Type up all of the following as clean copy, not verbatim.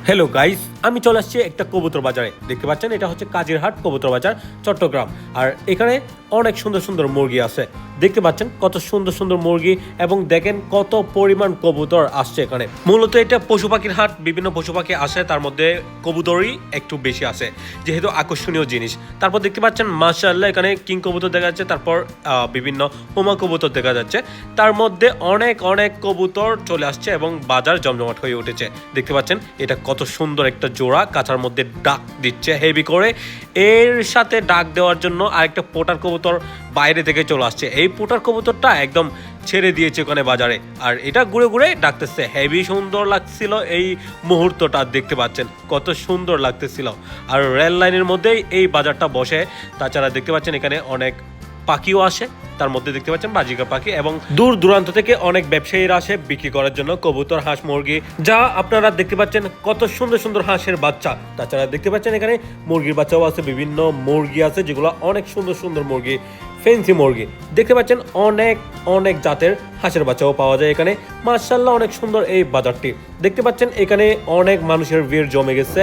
Hello guys, আমি চলে আসছি একটা কবুতর বাজারে। দেখতে পাচ্ছেন এটা হচ্ছে কাজিরহাট কবুতর বাজার, চট্টগ্রাম। আর এখানে অনেক সুন্দর সুন্দর মুরগি আছে। দেখতে পাচ্ছেন কত সুন্দর সুন্দর মুরগি, এবং দেখেন কত পরিমাণ কবুতর আসছে এখানে। মূলত এটা পশু পাখির হাট, বিভিন্ন পশু পাখি আসে, তার মধ্যে কবুতরই একটু বেশি আছে যেহেতু আকর্ষণীয় জিনিস। তারপর দেখতে পাচ্ছেন মাশাআল্লাহ এখানে কিং কবুতর দেখা যাচ্ছে, তারপর বিভিন্ন হোমা কবুতর দেখা যাচ্ছে। তার মধ্যে অনেক অনেক কবুতর চলে আসছে এবং বাজার জমজমাট হয়ে উঠেছে। দেখতে পাচ্ছেন এটা কত সুন্দর একটা জোড়া কাঁচার মধ্যে ডাক দিচ্ছে হেভি করে। এর সাথে ডাক দেওয়ার জন্য আরেকটা পোটার কবুতর বাইরে থেকে চলে আসছে। এই পোটার কবুতরটা একদম ছেড়ে দিয়েছে ওখানে বাজারে, আর এটা ঘুরে ঘুরে ডাকতেছে। হেভি সুন্দর লাগছিল এই মুহূর্তটা, দেখতে পাচ্ছেন কত সুন্দর লাগতেছিল। আর রেল লাইনের মধ্যেই এই বাজারটা বসে। তাছাড়া দেখতে পাচ্ছেন এখানে অনেক পাখিও আসে, তার মধ্যে দেখতে পাচ্ছেন বাজিকা পাখি, এবং দূর দূরান্ত থেকে অনেক ব্যবসায়ীরা আসে বিক্রি করার জন্য কবুতর, হাঁস, মুরগি। যা আপনারা দেখতে পাচ্ছেন কত সুন্দর সুন্দর হাঁসের বাচ্চা। তাছাড়া দেখতে পাচ্ছেন এখানে মুরগির বাচ্চাও আছে, বিভিন্ন মুরগি আছে যেগুলো অনেক সুন্দর সুন্দর মুরগি, ফেন্সি মুরগি। দেখতে পাচ্ছেন অনেক অনেক জাতের হাঁসের বাচ্চাও পাওয়া যায় এখানে। মাশাআল্লাহ অনেক সুন্দর এই বাজারটি। দেখতে পাচ্ছেন এখানে অনেক মানুষের ভিড় জমে গেছে।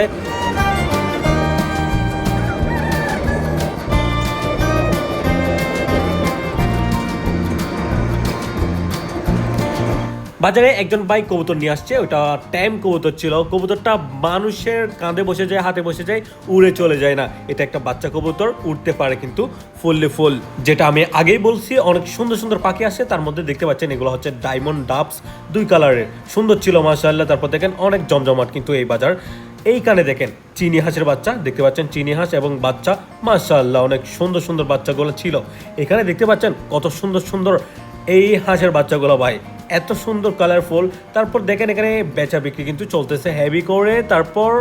বাজারে একজন ভাই কবুতর নিয়ে আসছে, ওটা টাইম কবুতর ছিল। কবুতরটা মানুষের কাঁধে বসে যায়, হাতে বসে যায়, উড়ে চলে যায় না। এটা একটা বাচ্চা কবুতর, উঠতে পারে কিন্তু ফুললি ফুল। যেটা আমি আগেই বলছি, অনেক সুন্দর সুন্দর পাখি আসে। তার মধ্যে দেখতে পাচ্ছেন এগুলো হচ্ছে ডায়মন্ড ডাবস, 2 কালারের, সুন্দর ছিল মাশাআল্লাহ। তারপর দেখেন অনেক জমজমাট কিন্তু এই বাজার। এইখানে দেখেন চিনি হাঁসের বাচ্চা, দেখতে পাচ্ছেন চিনি হাঁস এবং বাচ্চা, মাশাআল্লাহ অনেক সুন্দর সুন্দর বাচ্চাগুলো ছিল এখানে। দেখতে পাচ্ছেন কত সুন্দর সুন্দর এই হাঁসের বাচ্চাগুলো ভাই, এত সুন্দর কালারফুল। তারপর দেখেন এখানে বেচা বিক্রি কিন্তু চলতেছে হেভি করে। তারপর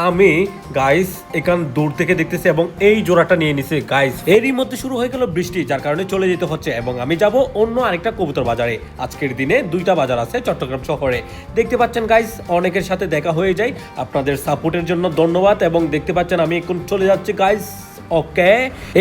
আমি গাইস এখান দূর থেকে দেখতেছি এবং এই জোড়াটা নিয়ে নিছি গাইস। এরই মধ্যে শুরু হয়ে গেল বৃষ্টি, যার কারণে চলে যেতে হচ্ছে, এবং আমি যাব অন্য আরেকটা কবুতর বাজারে। আজকের দিনে 2টা বাজার আছে চট্টগ্রাম শহরে। দেখতে পাচ্ছেন গাইস অনেকের সাথে দেখা হয়ে যায়, আপনাদের সাপোর্টের জন্য ধন্যবাদ। এবং দেখতে পাচ্ছেন আমি এখন চলে যাচ্ছি গাইস। ওকে,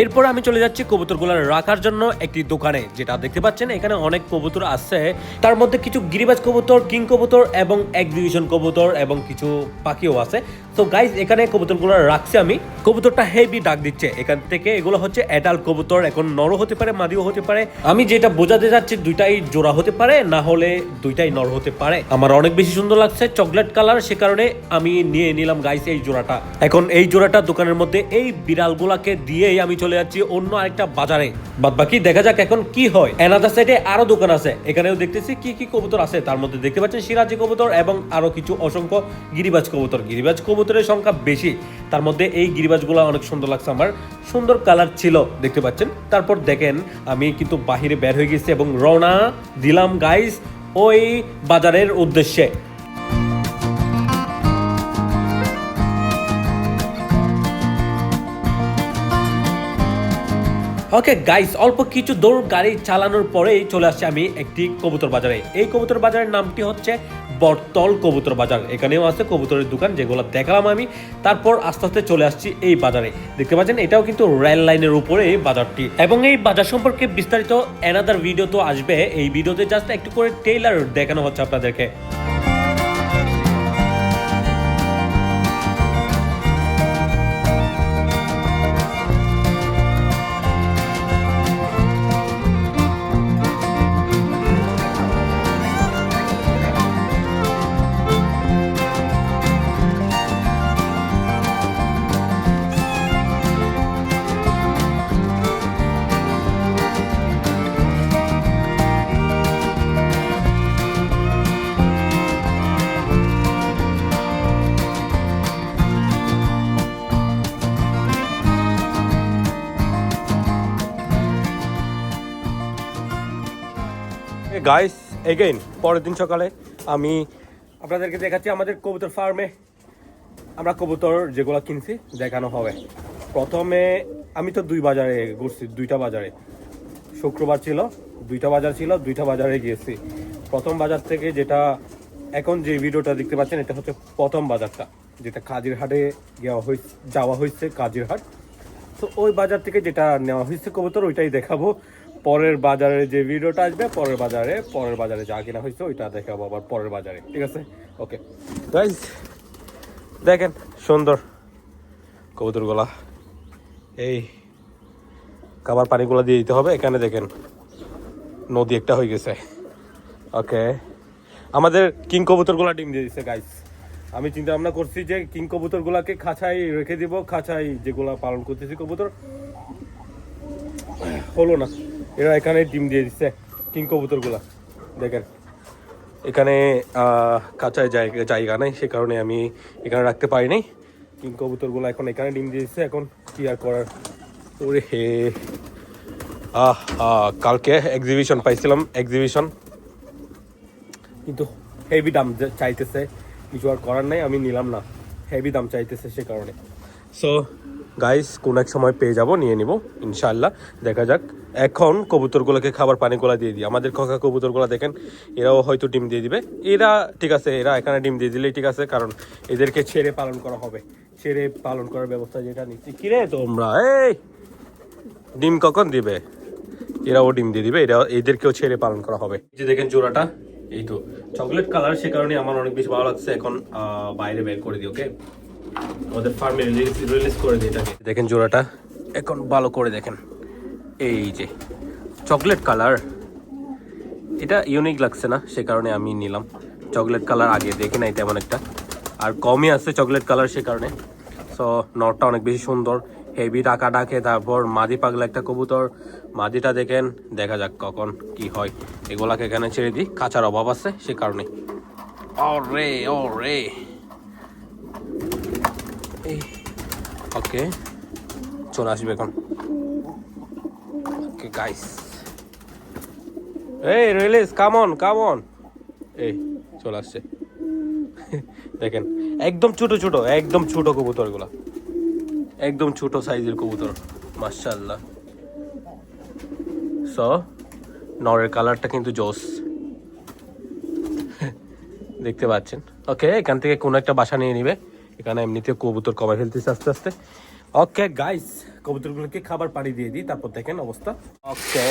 এরপর আমি চলে যাচ্ছি কবুতরগুলো রাখার জন্য একটি দোকানে। যেটা দেখতে পাচ্ছেন এখানে অনেক কবুতর আছে, তার মধ্যে কিছু গিরিবাজ কবুতর, কিং কবুতর এবং এক্সিবিশন কবুতর এবং কিছু পাখিও আছে। তো গাইস এখানে কবুতরগুলো রাখছি আমি। কবুতরটা হেভি ডাক দিচ্ছে এখান থেকে। এগুলো হচ্ছে অ্যাডাল্ট কবুতর, এখন নরও হতে পারে, মাদিও হতে পারে। আমি যেটা বোঝাতে যাচ্ছি, 2টাই জোড়া হতে পারে, না হলে 2টাই নর হতে পারে। আমার অনেক বেশি সুন্দর লাগছে চকলেট কালার, সে কারণে আমি নিয়ে নিলাম গাইস এই জোড়াটা। এখন এই জোড়াটা দোকানের মধ্যে এই বিড়ালগুলা দিয়েই আমি চলে যাচ্ছি অন্য আরেকটা বাজারে। বাদবাকি দেখা যাক এখন কি হয়। অ্যানাদার সাইডে আরো দোকান আছে, এখানেও দেখতেছি কি কি কবুতর আছে। তার মধ্যে দেখতে পাচ্ছেন সিরাজি কবুতর এবং আরো কিছু অসংখ্য গিরিবাজ কবুতর। গিরিবাজ কবুতরের সংখ্যা বেশি, তার মধ্যে এই গিরিবাজগুলো অনেক সুন্দর লাগছে আমার, সুন্দর কালার ছিল দেখতে পাচ্ছেন। তারপর দেখেন আমি কিন্তু বাহিরে বের হয়ে গেছি এবং রওনা দিলাম গাইস ওই বাজারের উদ্দেশ্যে। ওকে গাইস, অল্প কিছু দৌড় গাড়ি চালানোর পরেই চলে আসছি আমি একটি কবুতর বাজারে। এই কবুতর বাজারের নামটি হচ্ছে বটতল কবুতর বাজার। এখানেও আছে কবুতরের দোকান, যেগুলো দেখালাম আমি। তারপর আস্তে আস্তে চলে আসছি এই বাজারে। দেখতে পাচ্ছেন এটাও কিন্তু রেল লাইনের উপরে এই বাজারটি, এবং এই বাজার সম্পর্কে বিস্তারিত অ্যানাদার ভিডিও তো আসবে। এই ভিডিওতে জাস্ট একটু করে ট্রেইলার দেখানো হচ্ছে আপনাদেরকে। গাইস এগেইন পরের দিন সকালে আমি আপনাদেরকে দেখাচ্ছি আমাদের কবুতর ফার্মে আমরা কবুতর যেগুলো কিনছি দেখানো হবে। প্রথমে আমি তো 2 বাজারে ঘুরছি, 2টা বাজারে। শুক্রবার ছিল, 2টা বাজার ছিল, 2টা বাজারে গিয়েছি। প্রথম বাজার থেকে যেটা এখন যে ভিডিওটা দেখতে পাচ্ছেন, এটা হচ্ছে প্রথম বাজারটা, যেটা কাজিরহাটে যাওয়া হয়েছে কাজিরহাট। তো ওই বাজার থেকে যেটা নেওয়া হয়েছে কবুতর, ওইটাই দেখাবো। পরের বাজারে যে ভিডিওটা আসবে, পরের বাজারে যা কিনা হয়েছে ওইটা দেখাবো আবার পরের বাজারে, ঠিক আছে? ওকে গাইস, দেখেন সুন্দর কবুতরগুলা। এই খাবার পানিগুলো দিয়ে দিতে হবে। এখানে দেখেন নদী একটা হয়ে গেছে। ওকে, আমাদের কিং কবুতরগুলা ডিম দিয়ে দিচ্ছে গাইস। আমি চিন্তা ভাবনা করছি যে কিং কবুতরগুলাকে খাঁচায় রেখে দিব, খাঁচায় যেগুলা পালন করতেছি কবুতর, হলো না, এরা এখানে ডিম দিয়ে দিচ্ছে কিং কবুতরগুলা। দেখেন এখানে খাঁচায় জায়গা নেই, সে কারণে আমি এখানে রাখতে পারি নাই। কিং কবুতরগুলো এখন এখানে ডিম দিয়ে দিচ্ছে। এখন কি আর করার। ওরে হে, কালকে এক্সিবিশন পাইছিলাম, এক্সিবিশন, কিন্তু হেভি দাম চাইতেছে, কিছু আর করার নাই, আমি নিলাম না, হেভি দাম চাইতেছে সে কারণে। সো গাইস কোন এক সময় পেয়ে যাব, নিয়ে নিব ইনশাআল্লাহ, দেখা যাক। এখন কবুতরগুলোকে খাবার পানিগুলো দিয়ে দিই। আমাদের খোকা কবুতরগুলো দেখেন, এরাও হয়তো ডিম দিয়ে দিবে। এরা ঠিক আছে, এরা এখানে ডিম দিয়ে দিলেই ঠিক আছে, কারণ এদেরকে ছেড়ে পালন করা হবে। ছেড়ে পালন করার ব্যবস্থা যেটা নিচ্ছি। কিরে তোমরা, এই ডিম কখন দিবে? এরাও ডিম দিয়ে দিবে, এদেরকেও ছেড়ে পালন করা হবে। যে দেখেন জোড়াটা, এই তো চকলেট কালার, সে কারণে আমার অনেক বেশি ভালো লাগছে। এখন বাইরে বের করে দিই, ওকে, আমাদের ফার্মে রিলিজ করে দিই এটাকে। দেখেন জোড়াটা এখন ভালো করে দেখেন, এই যে চকলেট কালার, এটা ইউনিক লাগছে না, সে কারণে আমি নিলাম। চকলেট কালার আগে দেখি নাই তেমন একটা, আর কমই আছে চকলেট কালার, সে কারণে। সো নটটা অনেক বেশি সুন্দর, হেভি টাকা ডাকে। তারপর মাদি পাগলা একটা কবুতর, মাদিটা দেখেন, দেখা যাক কখন কি হয়। এগুলাকে এখানে ছেড়ে দিই, খাঁচার অভাব আছে সে কারণে। ওরে ওরে, এই ওকে, চলে আসবে এখন। ওকে গাইস, এই রিলিজ, কাম অন, এই চলে আসছে। দেখেন একদম ছোট ছোট, একদম ছোট কবুতর গুলা, একদম ছোট সাইজের কবুতর, মাশাআল্লাহ। সো নরের কালারটা কিন্তু জোস, দেখতে পাচ্ছেন। ওকে, এখান থেকে কোন একটা বাসা নিয়ে নিবে। এখানে এমনিতে কবুতর কমাই ফেলতেছে আস্তে আস্তে। ওকে গাইস, কবুতরগুলোকে খাবার পানি দিয়ে দিই, তারপর দেখেন অবস্থা। ওকে,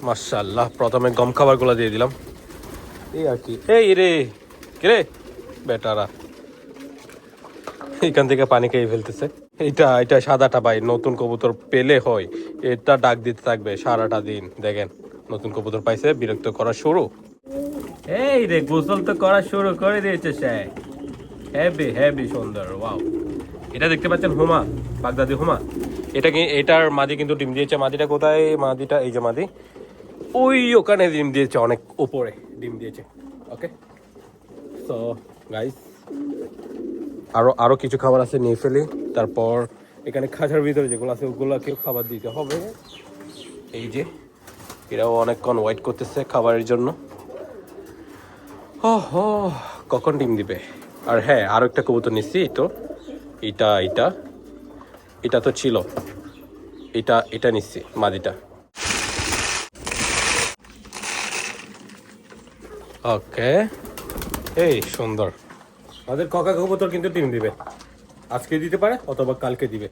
মাশাআল্লাহ, প্রথমে গম খাবারগুলো দিয়ে দিলাম, এই আর কি। এই রে কে বেটারা, এখান থেকে পানি খেয়ে ফেলতেছে। এটা সাদাটা ভাই, নতুন কবুতর পেলে হয়, এটা ডাক দিতে থাকবে সারাটা দিন। দেখেন নতুন কবুতর পাইছে, বিরক্ত করা শুরু। এই রে, গোসল তো করা শুরু করে দিয়েছে সে, হেভি হেভি সুন্দর, ওয়াও। এটা দেখতে পাচ্ছেন হুমা, বাগদাদি হুমা। এটা কি, এটার মাদি কিন্তু ডিম দিয়েছে। মাদিটা কোথায়? মাদিটা এই যে মাদি, ওই ওখানে ডিম দিয়েছে, অনেক উপরে ডিম দিয়েছে। ওকে, সো গাইস আরো কিছু খাবার আছে, নিয়ে ফেলি। তারপর এখানে খাঁচার ভিতরে যেগুলো আছে ওগুলোকেও খাবার দিতে হবে। এই যে এরাও অনেকক্ষণ ওয়েট করতেছে খাবারের জন্য। ও কখন ডিম দিবে। আর হ্যাঁ, আরো একটা কবুতর নিচ্ছি, তো এটা তো ছিল, এটা নিচ্ছি, মাদিটা। ওকে, এই সুন্দর। আমাদের কাকা কবুতর কিন্তু ডিম দিবে, আজকে দিতে পারে অথবা কালকে দিবে।